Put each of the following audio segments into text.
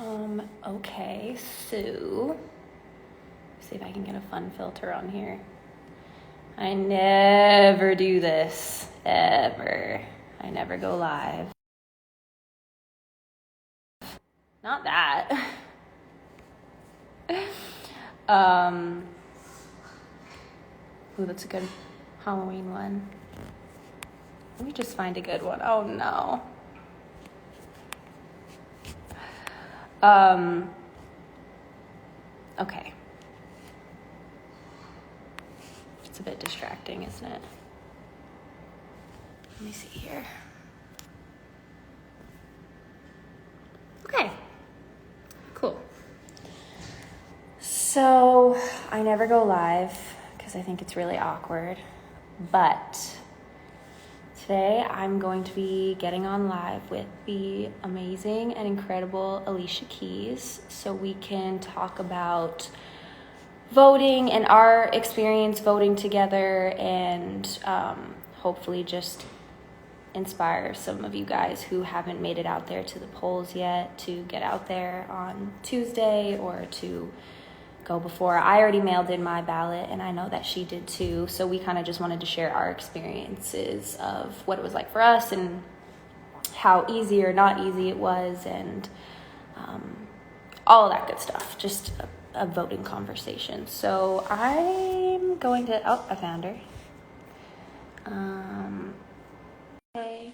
Okay, so see if I can get a fun filter on here. I never do this, ever. I never go live. Not that. Ooh, that's a good Halloween one. Let me just find a good one. Oh no. Okay. It's a bit distracting, isn't it? Let me see here. Okay. Cool. So, I never go live because I think it's really awkward, but today I'm going to be getting on live with the amazing and incredible Alicia Keys so we can talk about voting and our experience voting together and hopefully just inspire some of you guys who haven't made it out there to the polls yet to get out there on Tuesday or to go before. I already mailed in my ballot and I know that she did too, so we kind of just wanted to share our experiences of what it was like for us and how easy or not easy it was and all of that good stuff, just a voting conversation. So I'm going to, oh, I found her. Okay.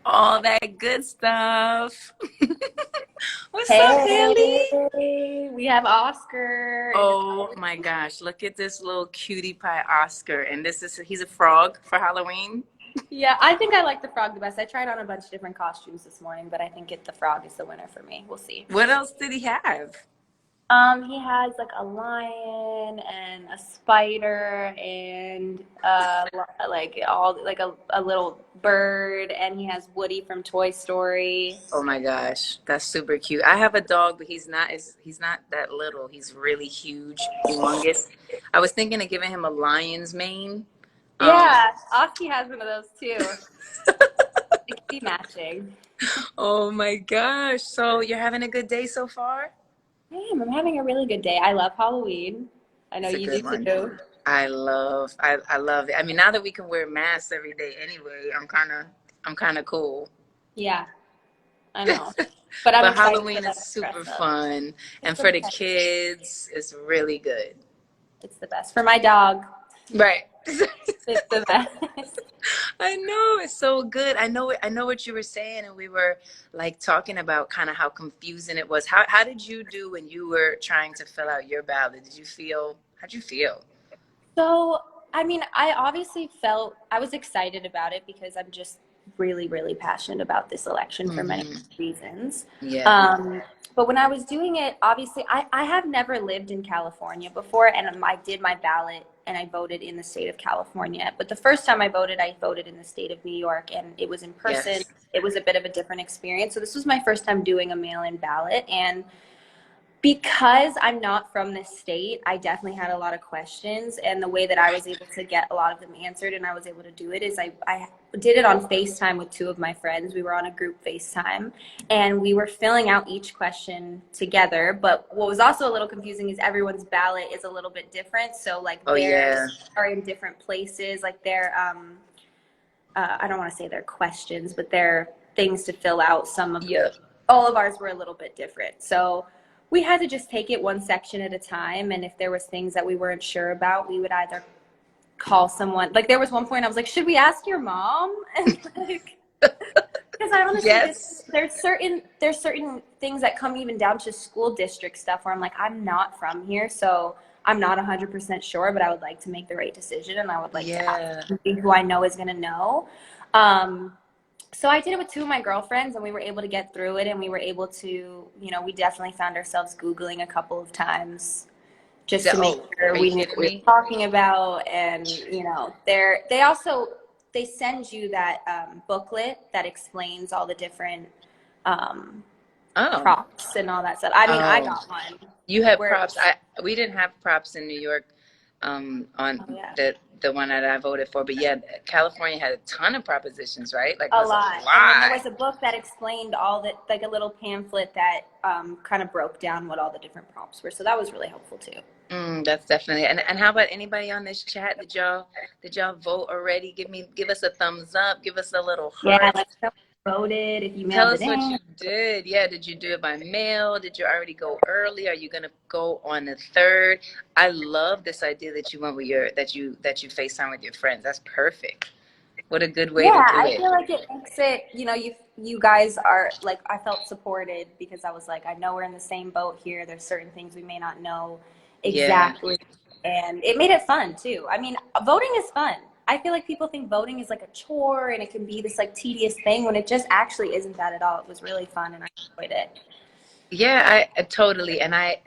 All that good stuff. What's up, Hailey? Hey, we have Oscar. Oh my gosh, look at this little cutie pie Oscar. And he's a frog for Halloween. Yeah, I think I like the frog the best. I tried on a bunch of different costumes this morning, but I think the frog is the winner for me. We'll see. What else did he have? He has like a lion and a spider and like a little bird, and he has Woody from Toy Story. Oh my gosh, that's super cute. I have a dog, but he's not that little. He's really huge, humongous. I was thinking of giving him a lion's mane. Yeah, Oski has one of those too. It could be matching. Oh my gosh. So you're having a good day so far? Damn, I'm having a really good day. I love Halloween. I know It's a you do good one. too. I love it. I mean, now that we can wear masks every day anyway, I'm kind of cool. Yeah, I know. But I'm But excited for Halloween them is to super dress up. fun, and It's for the the best. kids, it's really good. It's the best. For my dog, Right. it's the best. I know, it's so good. I know what you were saying, and we were like talking about kind of how confusing it was. How did you do when you were trying to fill out your ballot? How'd you feel? So, I mean, I obviously felt I was excited about it because I'm just really, really passionate about this election for many Hmm. reasons. Yeah. But when I was doing it, obviously, I have never lived in California before, and I did my ballot and I voted in the state of California. But the first time I voted in the state of New York, and it was in person. Yes. It was a bit of a different experience. So this was my first time doing a mail-in ballot, and because I'm not from this state, I definitely had a lot of questions, and the way that I was able to get a lot of them answered and I was able to do it is I did it on FaceTime with two of my friends. We were on a group FaceTime and we were filling out each question together. But what was also a little confusing is everyone's ballot is a little bit different. So like Oh yeah. theirs are in different places, like their I don't want to say they're questions, but they're things to fill out. Yep. All of ours were a little bit different. So we had to just take it one section at a time. And if there was things that we weren't sure about, we would either call someone. Like there was one point I was like, should we ask your mom? And like, because I honestly, Yes. there's certain things that come even down to school district stuff where I'm like, I'm not from here, so I'm not 100% sure, but I would like to make the right decision, and I would like to Yeah. ask somebody who I know is going to know. So I did it with two of my girlfriends, and we were able to get through it, and we were able to, we definitely found ourselves Googling a couple of times just to make sure Are you we knew kidding what we me? were talking about. And, they send you that booklet that explains all the different Oh. props and all that stuff. I mean, I Oh. got one You had where, props. We didn't have props in New York. on Oh, yeah. the one that I voted for. But yeah, California had a ton of propositions, right? Like it A was a lot. And then there lot. was a book that explained all that, like a little pamphlet that kind of broke down what all the different prompts were. So that was really helpful too. That's definitely. And how about anybody on this chat? Did y'all vote already? Give us a thumbs up. Give us a little Yeah, heart. like voted, if you Tell mailed it us what in. you did. Yeah, did you do it by mail? Did you already go early? Are you gonna go on the 3rd? I love this idea that you went with that you FaceTime with your friends. That's perfect. What a good way to Yeah, do I it. feel like it makes it, you guys are like, I felt supported because I was like, I know we're in the same boat here. There's certain things we may not know Yeah. exactly. And it made it fun too. I mean, voting is fun. I feel like people think voting is like a chore and it can be this like tedious thing when it just actually isn't that at all. It was really fun and I enjoyed it. Yeah, I totally, and I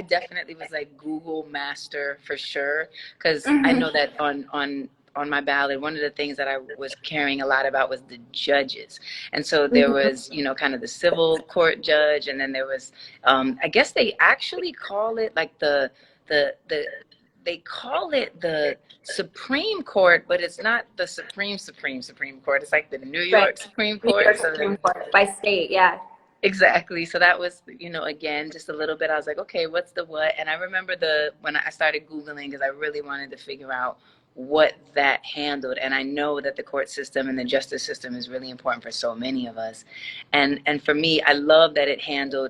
definitely was like Google master for sure, because I Hmm. know that on my ballot, one of the things that I was caring a lot about was the judges, and so there Hmm. was, kind of the civil court judge, and then there was, I guess they actually call it like the they call it the Supreme Court, but it's not the Supreme Court. It's like the New Right. York Supreme New Court. York So Supreme Court by state, yeah. exactly. So that was, again, just a little bit. I was like, okay, what's the what? And I remember when I started Googling because I really wanted to figure out what that handled. And I know that the court system and the justice system is really important for so many of us. And for me, I love that it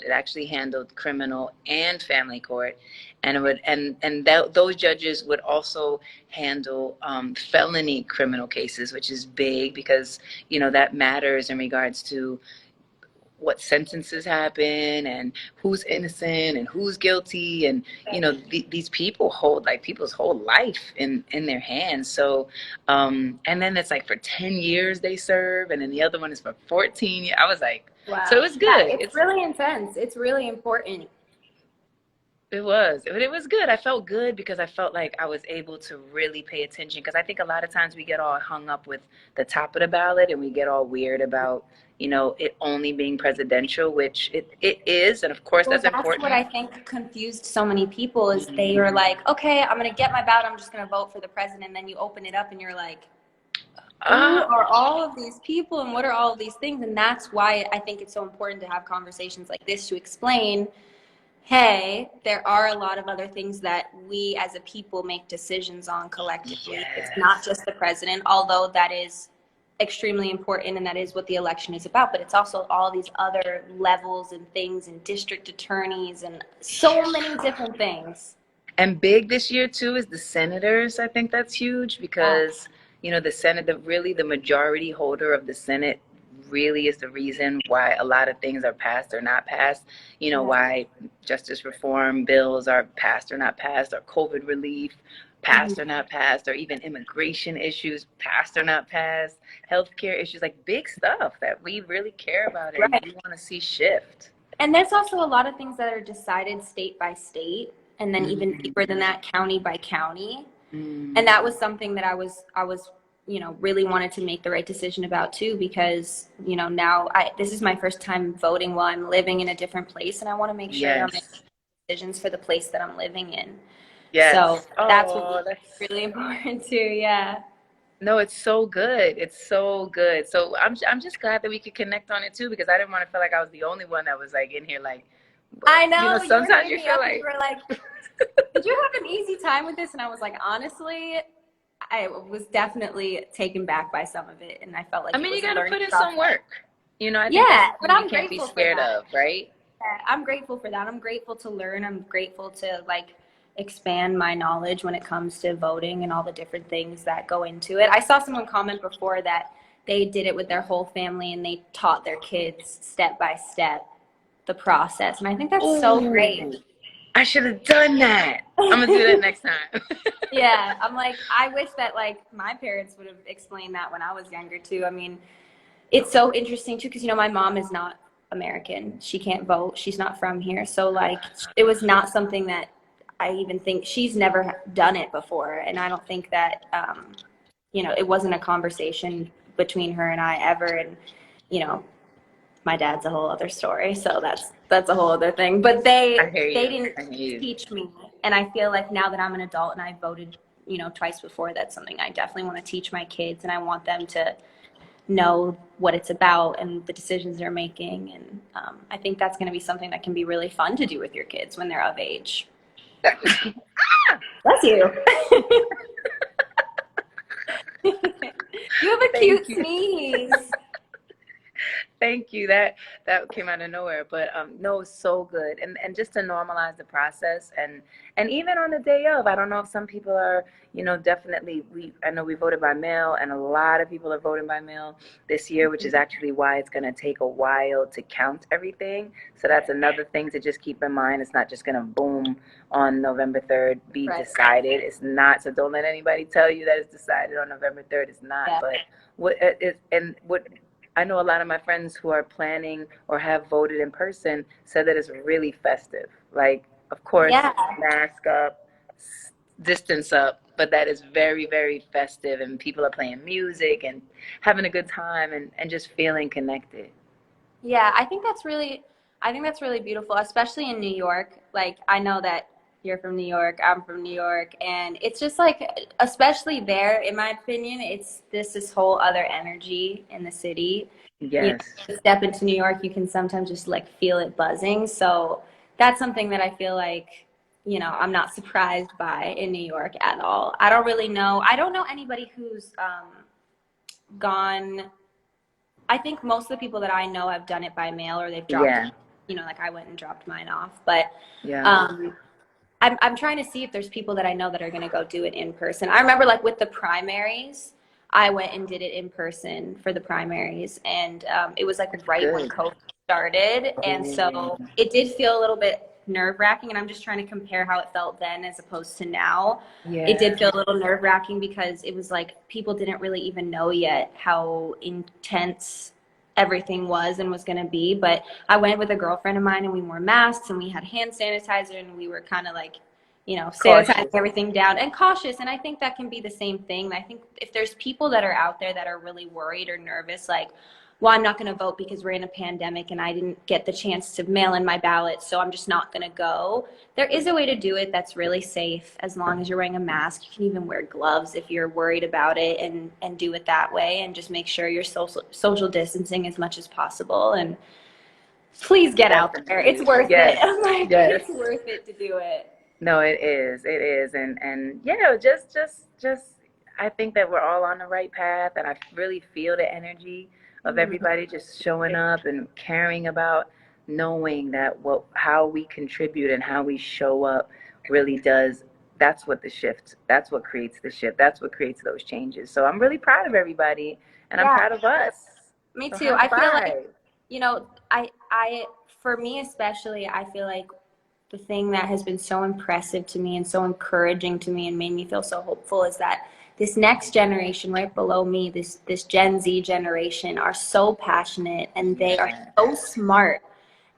actually handled criminal and family court. And it would, and that those judges would also handle felony criminal cases, which is big because, that matters in regards to what sentences happen and who's innocent and who's guilty, and these people hold like people's whole life in their hands. So and then it's like for 10 years they serve, and then the other one is for 14 years. I was like, so it Wow. was Yeah, good. it's really intense. It's really important. It was good. I felt good because I felt like I was able to really pay attention, because I think a lot of times we get all hung up with the top of the ballot and we get all weird about, it only being presidential, which it is, and of course Well, that's that's what important. I think confused so many people is they Mhm. were like, okay, I'm going to get my ballot. I'm just going to vote for the president. And then you open it up and you're like, who Ah, are all of these people and what are all of these things? And that's why I think it's so important to have conversations like this to explain, hey, there are a lot of other things that we as a people make decisions on collectively. It's not yes. just the president, although that is extremely important and that is what the election is about, but it's also all these other levels and things and district attorneys and so many different things. And big this year too is the senators. I think that's huge Yeah. because the Senate, really the majority holder of the Senate, really is the reason why a lot of things are passed or not passed. Yeah. Why justice reform bills are passed or not passed, or COVID relief passed or Mhm. not passed, or even immigration issues passed or not passed, healthcare issues, like big stuff that we really care about and Right. we want to see shift. And there's also a lot of things that are decided state by state, and then even deeper than Mm-hmm. that, county by county. And Mm. that was something that I was really wanted to make the right decision about too, because now this is my first time voting while I'm living in a different place, and I want to make sure that I'm making Yes. decisions for the place that I'm living in. So Yes. that's what Oh, was that's really important too. Yeah. no, it's so good. It's so good. So I'm just glad that we could connect on it too, because I didn't want to feel like I was the only one that was like in here like, I know you were sometimes hitting you me feel up and you like were like, did you have an easy time with this? And I was like, honestly, I was definitely taken back by some of it, and I felt I like it mean, you was a got to learning put in some process. work. I think that's Yeah, the but thing we I'm can't be grateful for scared that. of, right? Yeah, I'm grateful for that. I'm grateful to learn. I'm grateful to like expand my knowledge when it comes to voting and all the different things that go into it. I saw someone comment before that they did it with their whole family and they taught their kids step by step the process. And I think that's so Oh, great. I should have done that. I'm gonna do that next time. Yeah, I'm like, I wish that like my parents would have explained that when I was younger too. I mean, it's so interesting too because my mom is not American. She can't vote. She's not from here. So like it was not something that I even think she's never done it before, and I don't think that it wasn't a conversation between her and I ever. And you know, my dad's a whole other story, so that's a whole other thing. But I they hear they you. didn't I hear you. teach me And I feel like now that I'm an adult and I voted, you know, twice before, that's something I definitely want to teach my kids, and I want them to know what it's about and the decisions they're making. And I think that's going to be something that can be really fun to do with your kids when they're of age. Bless you. You have a cute sneeze. Thank you. That came out of nowhere, but no, it's so good, and just to normalize the process, and even on the day of, I don't know if some people are, you know, definitely I know we voted by mail, and a lot of people are voting by mail this year, which is actually why it's going to take a while to count everything. So that's another thing to just keep in mind. It's not just going to boom on November 3rd be decided. It's not. So don't let anybody tell you that it's decided on November 3rd. It's not. Yeah. But what I know a lot of my friends who are planning or have voted in person said that it's really festive. Like, of course, Yeah. mask up, distance up, but that is very, very festive, and people are playing music and having a good time, and just feeling connected. Yeah, I think that's really beautiful, especially in New York. Like, I know that you're from New York, I'm from New York, and it's just like, especially there, in my opinion, it's this whole other energy in the city. You know, Yes. to step into New York, you can sometimes just like feel it buzzing. So that's something that I feel like, you know, I'm not surprised by in New York at all. I don't know anybody who's gone. I think most of the people that I know have done it by mail, or they've dropped, Yeah. you know, like I went and dropped mine off. But Yeah. um, I'm trying to see if there's people that I know that are going to go do it in person. I remember like with the primaries, I went and did it in person for the primaries, and it was like That's right when good. COVID started, and so Oh, it did feel a little bit nerve-wracking, and I'm just trying to compare how it felt then as opposed to now. It yeah. did feel a little nerve-wracking because it was like people didn't really even know yet how intense everything was and was going to be. But I went with a girlfriend of mine, and we wore masks and we had hand sanitizer, and we were kind of like, you know, sanitizing Cautious. everything down and cautious. And I think that can be the same thing. I think if there's people that are out there that are really worried or nervous, like, well, I'm not going to vote because we're in a pandemic and I didn't get the chance to mail in my ballot, so I'm just not going to go. There is a way to do it that's really safe as long as you're wearing a mask. You can even wear gloves if you're worried about it, and do it that way, and just make sure you're social distancing as much as possible. And please get out there. It's Definitely. worth it. Yes. I'm like, Yes. it's worth it to do it. No, it is. It is. And yeah, just I think that we're all on the right path, and I really feel the energy of Mhm. everybody just showing up and caring about, knowing that what how we contribute and how we show up really does, that's what creates the shift. That's what creates those changes. So I'm really proud of everybody, and I'm Yeah, proud of us. me So too. high I feel like, five. you know, for me especially, I feel like the thing that has been so impressive to me and so encouraging to me and made me feel so hopeful is that this next generation right below me, this Gen Z generation, are so passionate, and they are Yeah. so smart,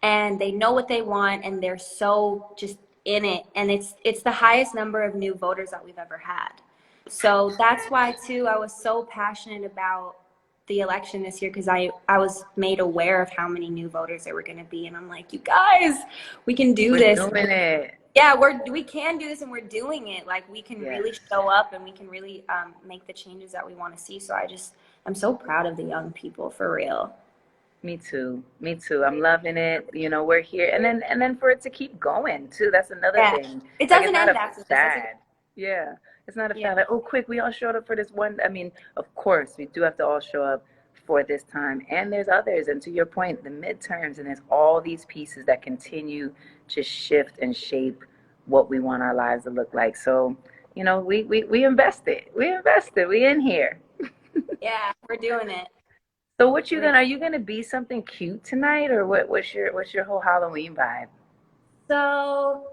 and they know what they want, and they're so just in it, and it's the highest number of new voters that we've ever had. So that's why too I was so passionate about the election this year, because I was made aware of how many new voters there were going to be, and I'm like, you guys, we can do We're this. doing it. Yeah, we can do this, and we're doing it. Like, we can Yes. really show up, and we can really make the changes that we want to see. So I'm so proud of the young people, for real. Me too. Me too. I'm loving it. You know, we're here, and then for it to keep going too. That's another Yeah, thing. it Like, it's doesn't not end a after this. That's a fad. Yeah, it's not a yeah. fad. Like, oh, quick, we all showed up for this one. I mean, of course, we do have to all show up for this time, and there's others. And to your point, the midterms, and there's all these pieces that continue to shift and shape what we want our lives to look like. So, you know, we invested. We invested. We in here. Yeah, we're doing it. So what you We're gonna, are you gonna be something cute tonight, or what's your whole Halloween vibe? So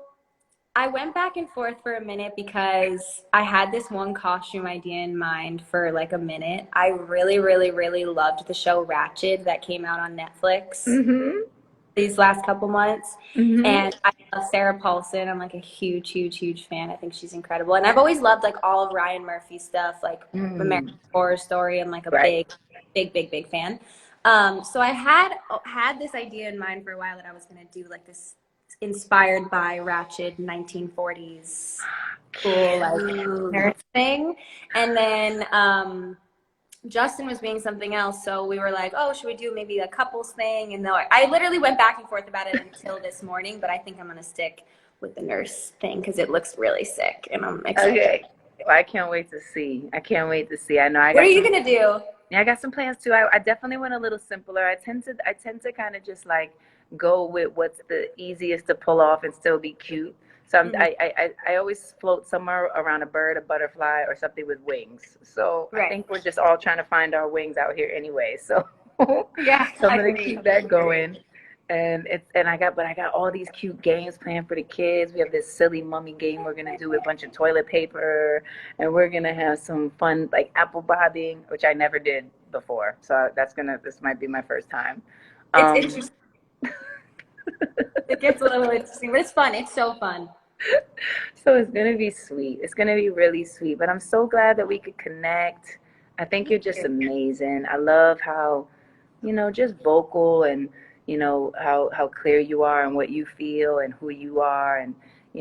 I went back and forth for a minute because I had this one costume idea in mind for like a minute. I really, really, really loved the show Ratched that came out on Netflix Mm-hmm. these last couple months. Mm-hmm. And I love Sarah Paulson. I'm like a huge, huge, huge fan. I think she's incredible. And I've always loved like all of Ryan Murphy's stuff, like American Mm. Horror Story. I'm like a Right. big, big, big, big fan. So I had this idea in mind for a while that I was gonna do like this inspired by ratchet 1940s cool like nerd thing. And then Justin was being something else, so we were like, oh, should we do maybe a couples thing? And I literally went back and forth about it until this morning, but I think I'm gonna stick with the nurse thing because it looks really sick, and I'm excited. Okay. Well, I can't wait to see. I can't wait to see. I know I What got are you some, gonna do? yeah, I got some plans too. I definitely went a little simpler. I tend to kind of just like go with what's the easiest to pull off and still be cute. So Mhm. I always float somewhere around a bird, a butterfly, or something with wings. So I Right. think we're just all trying to find our wings out here anyway. So Yeah, so I'm I gonna agree. keep that going. And I got all these cute games planned for the kids. We have this silly mummy game we're gonna do with a bunch of toilet paper, and we're gonna have some fun like apple bobbing, which I never did before. So this might be my first time. It's Um, interesting. It gets a little interesting, but it's fun. It's so fun. so it's gonna be sweet. It's gonna be really sweet. But I'm so glad that we could connect. I think you're just amazing. I love how, just vocal and, how clear you are and what you feel and who you are. And,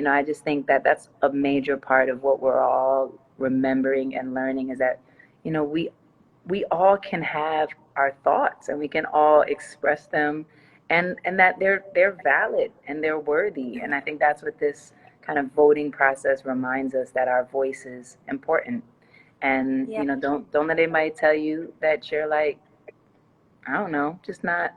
I just think that that's a major part of what we're all remembering and learning is that, we all can have our thoughts and we can all express them and that they're valid and they're worthy. And I think that's what this kind of voting process reminds us that our voice is important. And, Yeah. don't let anybody tell you that you're like, I don't know, just not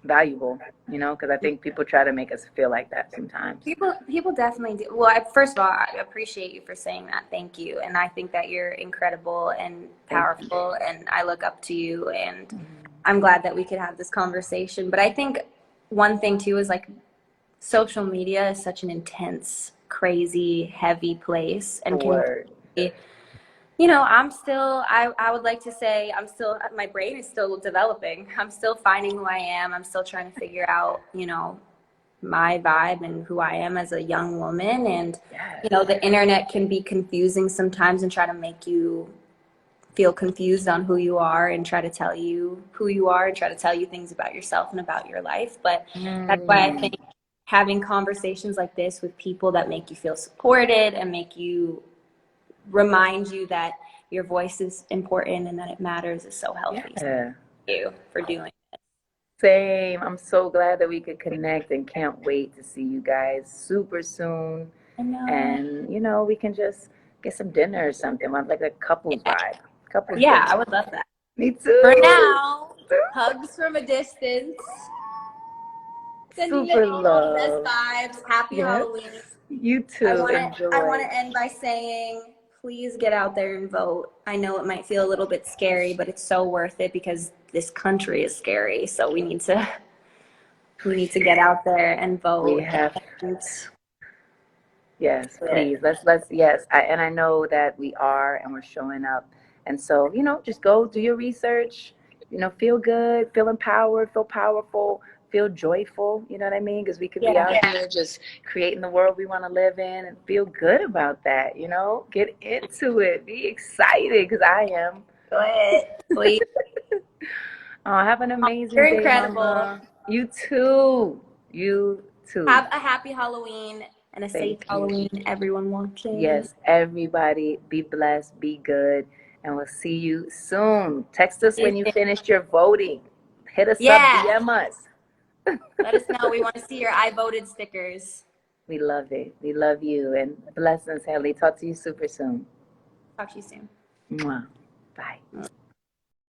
valuable, because I think people try to make us feel like that sometimes. People definitely do. Well, first of all, I appreciate you for saying that. Thank you. And I think that you're incredible and Thank powerful, and I look up to you. And I'm glad that we could have this conversation. But I think one thing too is like social media is such an intense, crazy, heavy place, you. and can Word. be, I would like to say my brain is still developing. I'm still finding who I am. I'm still trying to figure out, my vibe and who I am as a young woman. And, Yes. The internet can be confusing sometimes and try to make you feel confused on who you are and try to tell you who you are and try to tell you things about yourself and about your life. But that's why I think having conversations like this with people that make you feel supported and make you remind you that your voice is important and that it matters is so healthy. Yeah. Thank you for doing it. Same. I'm so glad that we could connect and can't wait to see you guys super soon. I know. And, we can just get some dinner or something. Like a couples vibe. Couples Yeah, dinner. I would love that. Me too. For now, hugs from a distance. Sending you Super all the best love. vibes. Happy Yes. Halloween. You too. I want Enjoy. to end by saying, please get out there and vote. I know it might feel a little bit scary, but it's so worth it because this country is scary. So we need to get out there and vote. We have. And Yes, please. Yes. And I know that we are and we're showing up. And so, just go do your research, feel good, feel empowered, feel powerful, feel joyful. You know what I mean? Because we could be out here just creating the world we want to live in and feel good about that, Get into it. Be excited because I am. do it, please. Oh, have an amazing You're day, incredible. Mama. You too. You too. Have a happy Halloween and a safe Thank you. Halloween, everyone watching. Yes, everybody, be blessed, be good, and we'll see you soon. Text us when you finished your voting. Hit us up, DM us. Let us know. We want to see your I voted stickers. We love it. We love you. And blessings, Hailey. Talk to you super soon. Talk to you soon. Mwah.